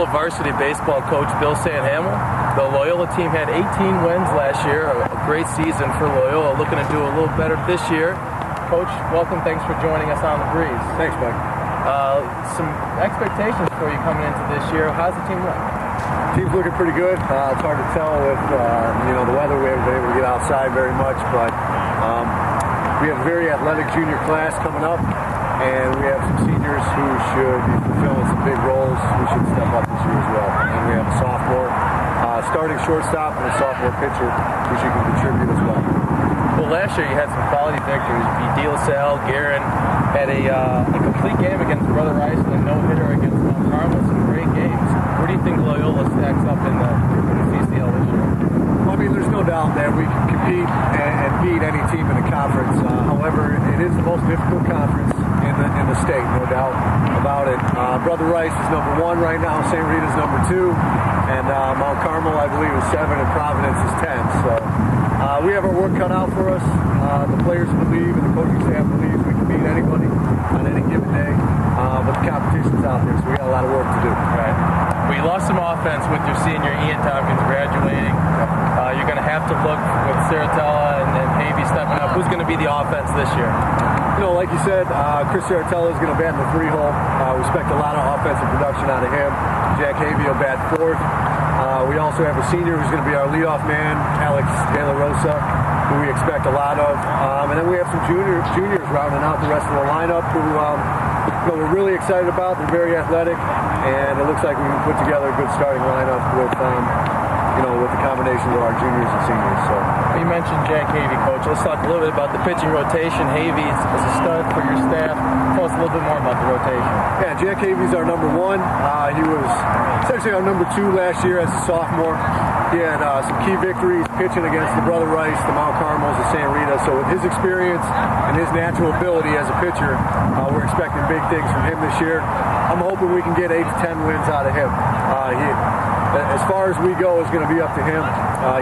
Loyola varsity baseball coach Bill San Hamel. The Loyola team had 18 wins last year, a great season for Loyola, looking to do a little better this year. Coach, welcome. Thanks for joining us on The Breeze. Thanks, Mike. Some expectations for you coming into this year. How's the team look? Team's looking pretty good. It's hard to tell with the weather. We haven't been able to get outside very much, but we have a very athletic junior class coming up, and we have some seniors who should be fulfilling some big roles. We should step up this year as well. And we have a sophomore starting shortstop and a sophomore pitcher who should contribute as well. Well, last year you had some quality victories. You beat De La Salle, Guerin, had a complete game against Brother Rice and a no-hitter against Mount Carmel. Some great games. Where do you think Loyola stacks up in the CCL this year? Well, I mean, there's no doubt that we can compete and beat any team in the conference. However, it is the most difficult conference in the state, no doubt about it. Brother Rice is number 1 right now. St. Rita's number 2. And Mount Carmel, I believe, is 7, and Providence is 10. So we have our work cut out for us. The players believe and the coaching staff believes we can beat anybody on any given day. But the competition's out there, so we got a lot of work to do. Right. Well, you lost some offense with your senior Ian Tompkins graduating. You're going to have to look with Saratella and Havey stepping up. Who's going to be the offense this year? You know, like you said, Chris Saratella is going to bat in the 3-hole. We expect a lot of offensive production out of him. Jack Havey will bat 4th. We also have a senior who's going to be our leadoff man, Alex De La Rosa, who we expect a lot of. And then we have some juniors rounding out the rest of the lineup who we're really excited about. They're very athletic, and it looks like we can put together a good starting lineup with the combination of our juniors and seniors. So you mentioned Jack Havey, Coach. Let's talk a little bit about the pitching rotation. Havey is a stud for your staff. Tell us a little bit more about the rotation. Yeah, Jack Havey's our number 1. He was essentially our number 2 last year as a sophomore. He had some key victories pitching against the Brother Rice, the Mount Carmels, the St. Rita. So with his experience and his natural ability as a pitcher, we're expecting big things from him this year. I'm hoping we can get 8 to 10 wins out of him. As far as we go, it's going to be up to him.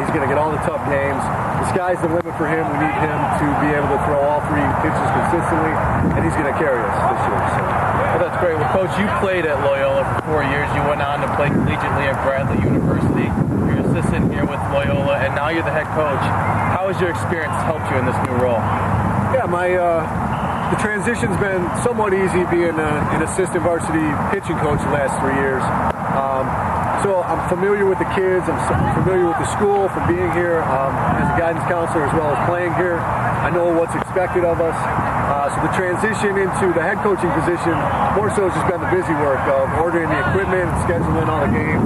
He's going to get all the tough games. The sky's the limit for him. We need him to be able to throw all 3 pitches consistently, and he's going to carry us this year. So. Well, that's great. Well, Coach, you played at Loyola for 4 years. You went on to play collegiately at Bradley University. You're an assistant here with Loyola, and now you're the head coach. How has your experience helped you in this new role? Yeah, the transition's been somewhat easy being an assistant varsity pitching coach the last 3 years. So I'm familiar with the kids. I'm familiar with the school from being here as a guidance counselor as well as playing here. I know what's expected of us. So the transition into the head coaching position more so has just been the busy work of ordering the equipment, scheduling all the games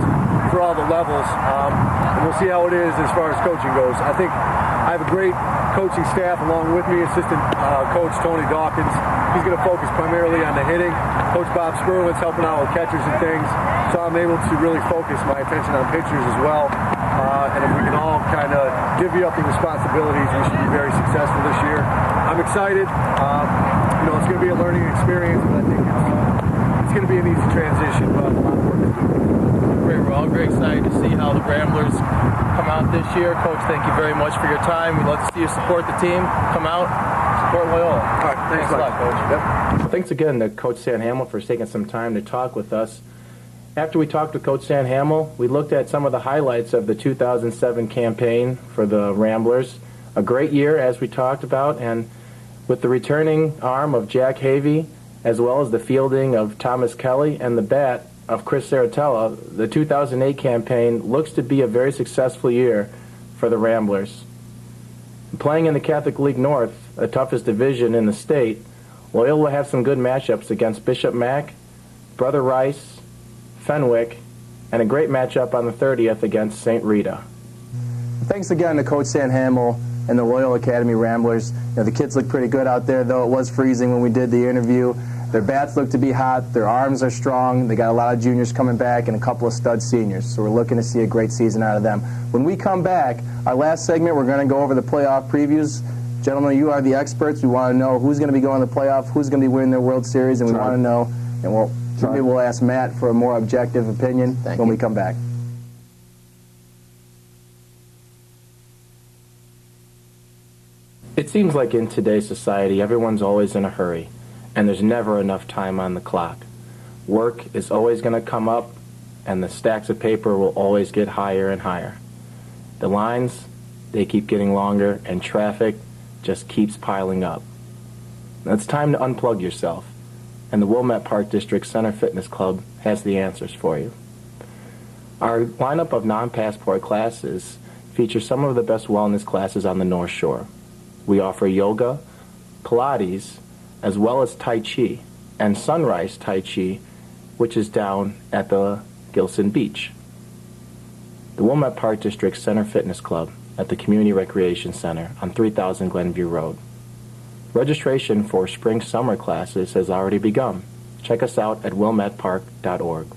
for all the levels. And we'll see how it is as far as coaching goes. I think I have a great coaching staff along with me, assistant coach Tony Dawkins. He's going to focus primarily on the hitting. Coach Bob Sperlin's helping out with catchers and things. So I'm able to really focus my attention on pitchers as well. And if we can all kind of divvy up the responsibilities, we should be very successful this year. I'm excited. It's going to be a learning experience, but I think it's going to be an easy transition, but a lot of work to do. Great. We're all very excited to see how the Ramblers come out this year. Coach, thank you very much for your time. We'd love to see you support the team. Come out, support Loyola. All right. Thanks a lot, Coach. Yep. Well, thanks again to Coach San Hamel for taking some time to talk with us. After we talked to Coach San Hamel, we looked at some of the highlights of the 2007 campaign for the Ramblers. A great year, as we talked about, and with the returning arm of Jack Havey, as well as the fielding of Thomas Kelly and the bat of Chris Saratella, the 2008 campaign looks to be a very successful year for the Ramblers. Playing in the Catholic League North, the toughest division in the state, Loyola will have some good matchups against Bishop Mack, Brother Rice, Fenwick, and a great matchup on the 30th against St. Rita. Thanks again to Coach San Hamel and the Loyola Academy Ramblers. The kids look pretty good out there, though it was freezing when we did the interview. Their bats look to be hot, their arms are strong, they got a lot of juniors coming back and a couple of stud seniors, so we're looking to see a great season out of them. When we come back, our last segment, we're going to go over the playoff previews. Gentlemen, you are the experts. We want to know who's going to be going to the playoff, who's going to be winning their World Series, and we want to know, and maybe we'll ask Matt for a more objective opinion when we come back. It seems like in today's society, everyone's always in a hurry, and there's never enough time on the clock. Work is always going to come up, and the stacks of paper will always get higher and higher. The lines, they keep getting longer, and traffic just keeps piling up. Now it's time to unplug yourself, and the Wilmette Park District Center Fitness Club has the answers for you. Our lineup of non-passport classes features some of the best wellness classes on the North Shore. We offer yoga, Pilates, as well as Tai Chi, and Sunrise Tai Chi, which is down at the Gilson Beach. The Wilmette Park District Center Fitness Club at the Community Recreation Center on 3000 Glenview Road. Registration for spring-summer classes has already begun. Check us out at wilmettepark.org.